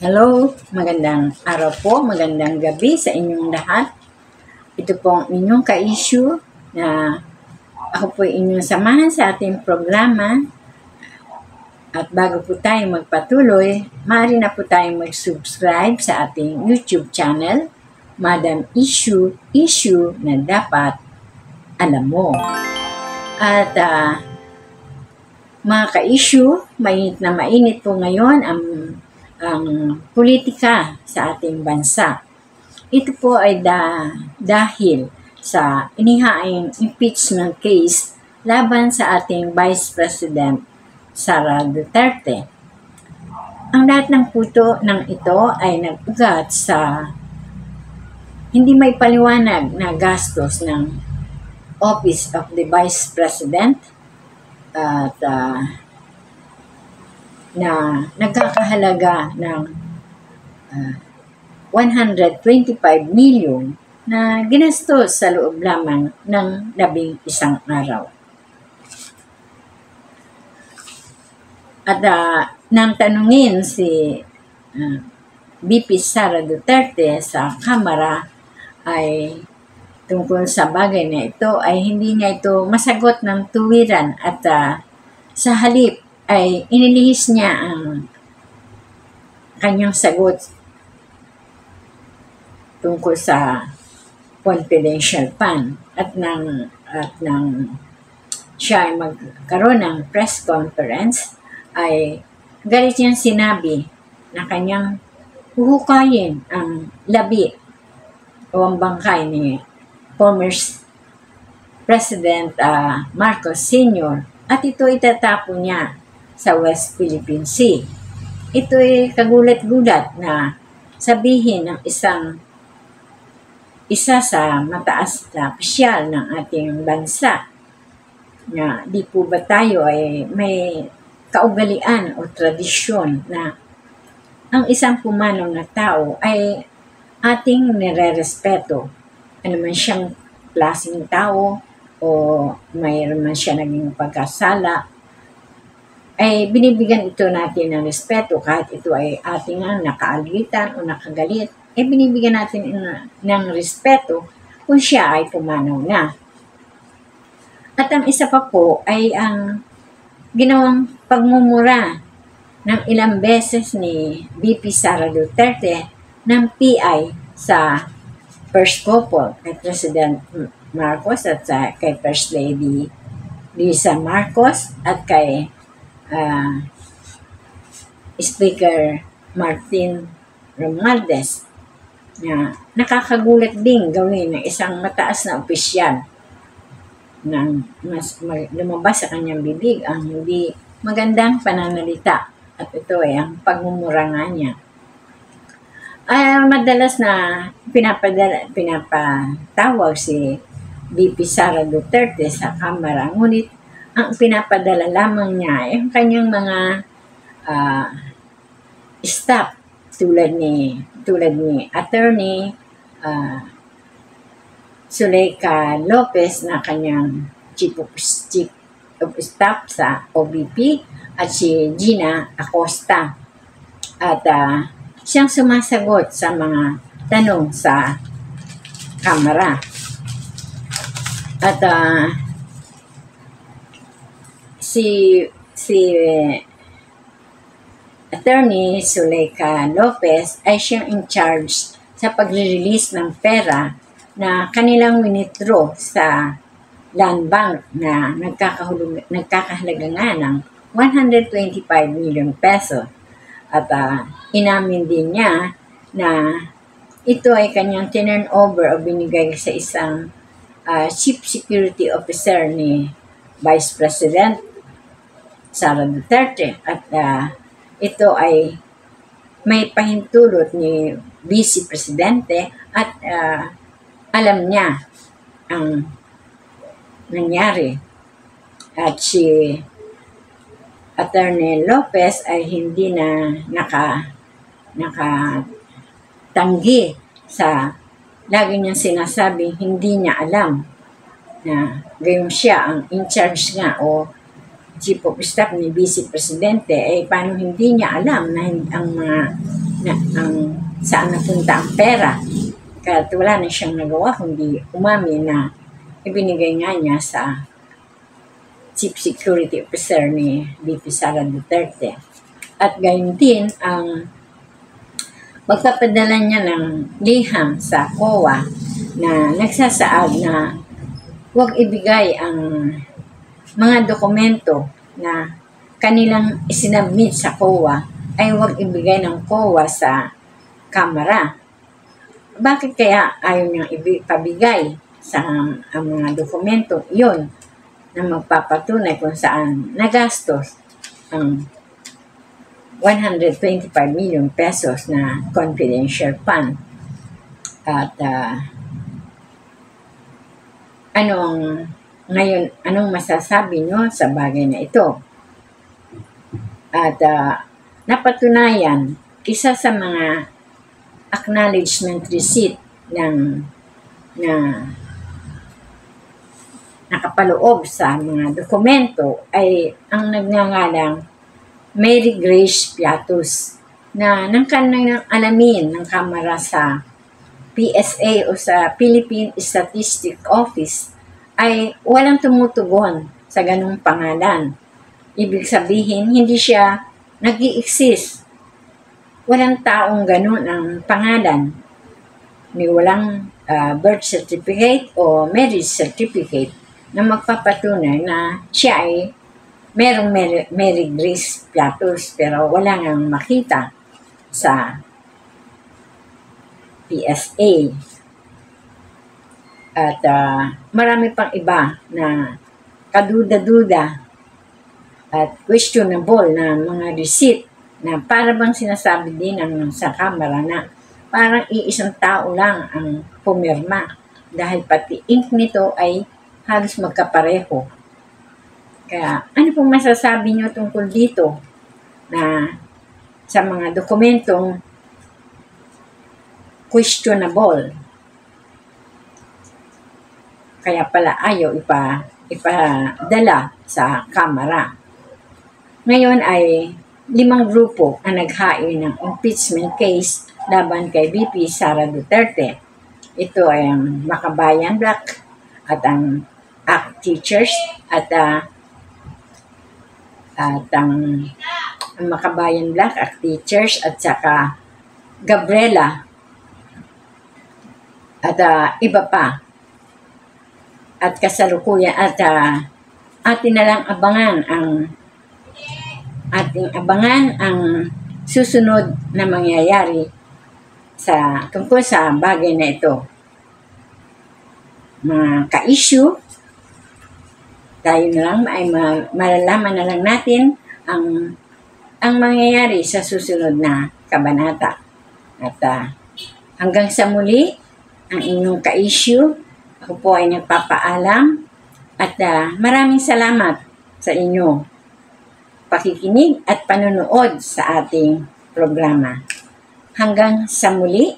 Hello, magandang araw po, magandang gabi sa inyong lahat. Ito po ang inyong ka-issue na ako po inyong samahan sa ating programa. At bago po tayo magpatuloy, maaari na po tayong mag-subscribe sa ating YouTube channel, Madam Issue na dapat alam mo. At mga ka-issue, mainit na mainit po ngayon ang politika sa ating bansa. Ito po ay dahil sa inihaing impeachment case laban sa ating Vice President Sara Duterte. Ang lahat ng puto ng ito ay nag-ugat sa hindi may paliwanag na gastos ng Office of the Vice President at na nagkakahalaga ng 125 million na ginastos sa loob lamang ng 11 araw. At nang tanungin si VP Sara Duterte sa Kamara ay tungkol sa bagay na ito ay hindi niya ito masagot ng tuwiran at sa halip ay inilihis niya ang kanyang sagot tungkol sa confidential fund at nang siya ay magkaroon ng press conference ay galit niyang sinabi na kanyang huhukayin ang labi o ang bangkay ni former President Marcos Sr. at ito itatapon niya sa West Philippine Sea. Ito ay kagulat-gulat na sabihin ng isa sa mataas na opisyal ng ating bansa na di po ba tayo ay may kaugalian o tradisyon na ang isang pumanong na tao ay ating nire-respeto. Ano man siyang klaseng tao o mayroon man siya naging pagkasala, ay binibigyan ito natin ng respeto kahit ito ay ating nakaalitan o nakagalit, binibigyan natin ng respeto kung siya ay pumanaw na. At ang isa pa po ay ang ginawang pagmumura ng ilang beses ni VP Sara Duterte ng PI sa First Couple kay President Marcos at kay First Lady Lisa Marcos at kay Speaker Martin Romualdez na nakakagulat din gawin ng isang mataas na opisyal na lumabas sa kanyang bibig ang hindi magandang pananalita at ito ay ang pagmumura nga niya. Madalas na pinapatawag si VP Sara Duterte sa Kamara, ngunit ang pinapadala lamang niya ay ang kanyang mga staff tulad ni Attorney Zuleika Lopez na kanyang Chief of Staff sa OVP at si Gina Acosta at siyang sumasagot sa mga tanong sa Kamara. At si Attorney Zuleika Lopez ay siyang in charge sa pagre-release ng pera na kanilang withdraw sa Land Bank na nagkakahalaga nga ng 125 million peso. At inamin din niya na ito ay kanyang turn over o binigay sa isang Chief Security Officer ni Vice President Sara Duterte at ito ay may pahintulot ni Vice Presidente at alam niya ang nangyari at si Attorney Lopez ay hindi na nakatanggi sa lagi niyang sinasabing hindi niya alam na gayon siya ang in charge nga o Chief of Staff ni Vice Presidente, paano hindi niya alam na ang mga na saan napunta ang pera. Kaya wala na siyang nagawa kundi umamin na ibinigay nga niya sa Chief Security Officer ni VP Sara Duterte. At gayon din ang pagpapadala niya ng liham sa COA na nagsasaad na huwag ibigay ang mga dokumento na kanilang isinabmit sa COA ay huwag ibigay ng COA sa Kamara. Bakit kaya ayaw niyang ipabigay sa ang mga dokumento yun na magpapatunay kung saan nagastos ang 125 million pesos na confidential fund? At anong masasabi nyo sa bagay na ito? At napatunayan, isa sa mga acknowledgement receipt na nakapaloob sa mga dokumento ay ang nagngangalang Mary Grace Piatos na nang kanang alamin ng Kamara sa PSA o sa Philippine Statistics Office ay walang tumutugon sa ganung pangalan. Ibig sabihin, hindi siya nag-i-exist. Walang taong ganun ang pangalan. May walang birth certificate o marriage certificate na magpapatunay na siya ay merong Mary Grace Piatos pero wala nang makita sa PSA. At marami pang iba na kaduda-duda at questionable na mga receipt na para bang sinasabi din sa Kamara na parang iisang tao lang ang pumirma dahil pati ink nito ay halos magkapareho. Kaya ano pong masasabi nyo tungkol dito na sa mga dokumentong questionable? Kaya pala ayaw ipadala sa Kamara. Ngayon ay 5 grupo ang naghain ng impeachment case laban kay VP Sara Duterte. Ito ay ang Makabayan Black at ang ACT Teachers at ang Makabayan Black, ACT Teachers at saka Gabriela at iba pa. At kasalukuyan at atin na lang abangan ang susunod na mangyayari tungkol sa bagay na ito. Mga ka-issue, tayo na lang ay malalaman na lang natin ang mangyayari sa susunod na kabanata. At hanggang sa muli, ang inyong ka-issue, ako po ay nagpapaalam at maraming salamat sa inyo pakikinig at panonood sa ating programa. Hanggang sa muli,